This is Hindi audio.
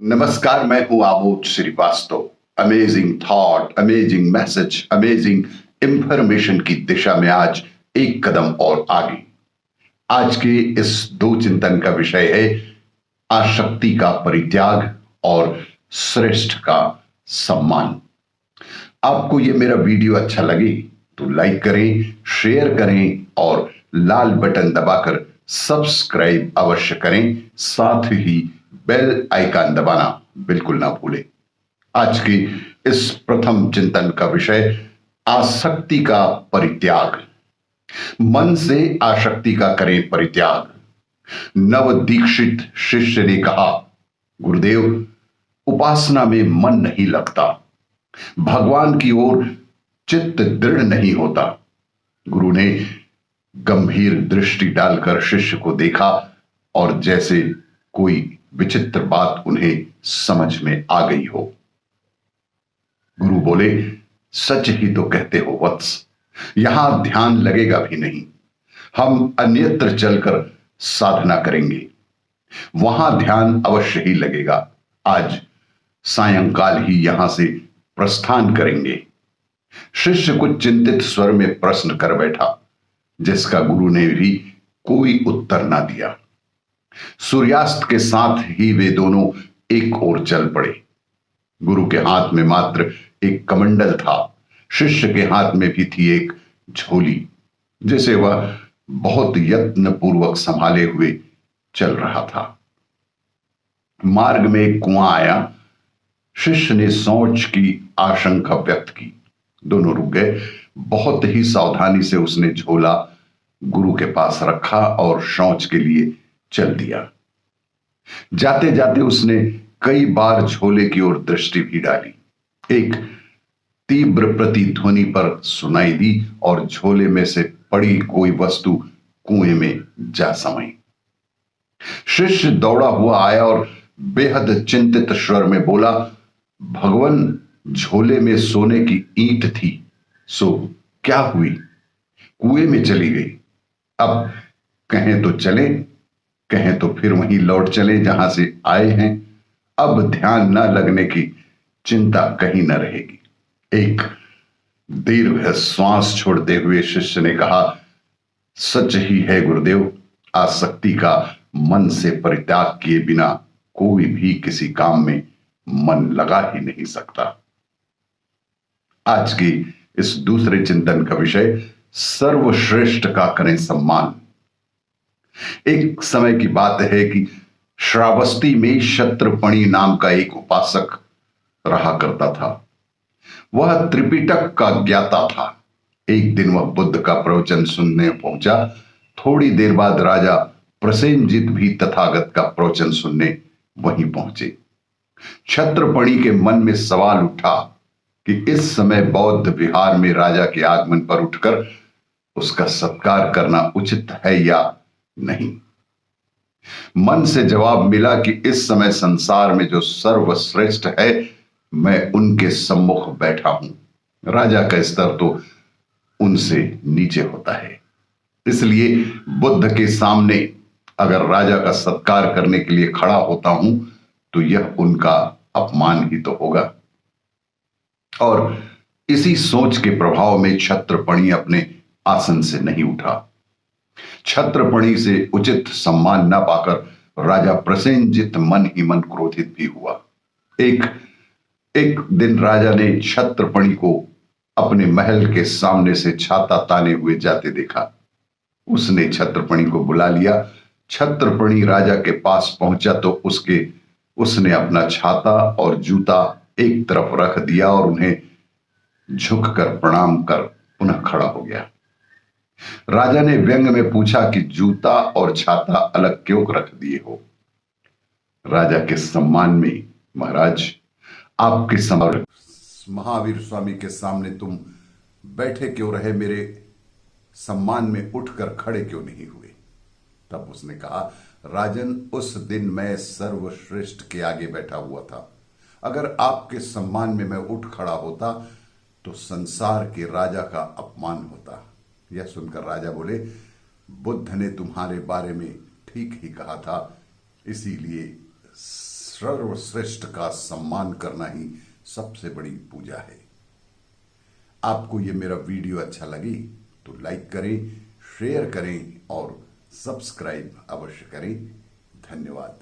नमस्कार, मैं हूं Amod Srivastava. Amazing thought, amazing message, amazing information की दिशा में आज एक कदम और आगे। आज के इस दो चिंतन का विषय है आसक्ति का परित्याग और श्रेष्ठ का सम्मान। आपको यह मेरा वीडियो अच्छा लगे तो लाइक करें, शेयर करें और लाल बटन दबाकर सब्सक्राइब अवश्य करें। साथ ही बेल आइकन दबाना बिल्कुल ना भूलें। आज की इस प्रथम चिंतन का विषय आसक्ति का परित्याग। मन से आसक्ति का करें परित्याग। नव दीक्षित शिष्य ने कहा, गुरुदेव, उपासना में मन नहीं लगता, भगवान की ओर चित्त दृढ़ नहीं होता। गुरु ने गंभीर दृष्टि डालकर शिष्य को देखा और जैसे कोई विचित्र बात उन्हें समझ में आ गई हो। गुरु बोले, सच ही तो कहते हो वत्स, यहां ध्यान लगेगा भी नहीं। हम अन्यत्र चलकर साधना करेंगे, वहां ध्यान अवश्य ही लगेगा। आज सायंकाल ही यहां से प्रस्थान करेंगे। शिष्य कुछ चिंतित स्वर में प्रश्न कर बैठा, जिसका गुरु ने भी कोई उत्तर ना दिया। सूर्यास्त के साथ ही वे दोनों एक ओर चल पड़े। गुरु के हाथ में मात्र एक कमंडल था, शिष्य के हाथ में भी थी एक झोली, जिसे वह बहुत यत्न पूर्वक संभाले हुए चल रहा था। मार्ग में एक कुआं आया। शिष्य ने शौच की आशंका व्यक्त की। दोनों रुक गए। बहुत ही सावधानी से उसने झोला गुरु के पास रखा और शौच के लिए चल दिया। जाते जाते उसने कई बार झोले की ओर दृष्टि भी डाली। एक तीव्र प्रतिध्वनि पर सुनाई दी और झोले में से पड़ी कोई वस्तु कुएं में जा समाई। शिष्य दौड़ा हुआ आया और बेहद चिंतित स्वर में बोला, भगवान, झोले में सोने की ईंट थी, सो क्या हुई? कुएं में चली गई। अब कहें तो चले, कहें तो फिर वहीं लौट चले जहां से आए हैं। अब ध्यान न लगने की चिंता कहीं न रहेगी। एक दीर्घ श्वास छोड़ते हुए शिष्य ने कहा, सच ही है गुरुदेव, आसक्ति का मन से परित्याग किए बिना कोई भी किसी काम में मन लगा ही नहीं सकता। आज की इस दूसरे चिंतन का विषय सर्वश्रेष्ठ का करें सम्मान। एक समय की बात है कि श्रावस्ती में शत्रपणि नाम का एक उपासक रहा करता था। वह त्रिपिटक का ज्ञाता था। एक दिन वह बुद्ध का प्रवचन सुनने पहुंचा। थोड़ी देर बाद राजा प्रसेनजित भी तथागत का प्रवचन सुनने वहीं पहुंचे। क्षत्रपणि के मन में सवाल उठा कि इस समय बौद्ध विहार में राजा के आगमन पर उठकर उसका सत्कार करना उचित है या नहीं। मन से जवाब मिला कि इस समय संसार में जो सर्वश्रेष्ठ है, मैं उनके सम्मुख बैठा हूं। राजा का स्तर तो उनसे नीचे होता है, इसलिए बुद्ध के सामने अगर राजा का सत्कार करने के लिए खड़ा होता हूं तो यह उनका अपमान ही तो होगा। और इसी सोच के प्रभाव में क्षत्रपणि अपने आसन से नहीं उठा। क्षत्रपणि से उचित सम्मान न पाकर राजा प्रसेनजित मन ही मन क्रोधित भी हुआ। एक दिन राजा ने क्षत्रपणि को अपने महल के सामने से छाता ताने हुए जाते देखा। उसने क्षत्रपणि को बुला लिया। क्षत्रपणि राजा के पास पहुंचा तो उसने अपना छाता और जूता एक तरफ रख दिया और उन्हें झुककर प्रणाम कर पुनः खड़ा हो गया। राजा ने व्यंग में पूछा कि जूता और छाता अलग क्यों रख दिए हो? राजा के सम्मान में, महाराज, आपके समर्थ महावीर स्वामी के सामने तुम बैठे क्यों रहे? मेरे सम्मान में उठकर खड़े क्यों नहीं हुए? तब उसने कहा, राजन, उस दिन मैं सर्वश्रेष्ठ के आगे बैठा हुआ था। अगर आपके सम्मान में मैं उठ खड़ा होता तो संसार के राजा का अपमान होता। यह सुनकर राजा बोले, बुद्ध ने तुम्हारे बारे में ठीक ही कहा था, इसीलिए सर्वश्रेष्ठ का सम्मान करना ही सबसे बड़ी पूजा है। आपको ये मेरा वीडियो अच्छा लगे तो लाइक करें, शेयर करें और सब्सक्राइब अवश्य करें। धन्यवाद।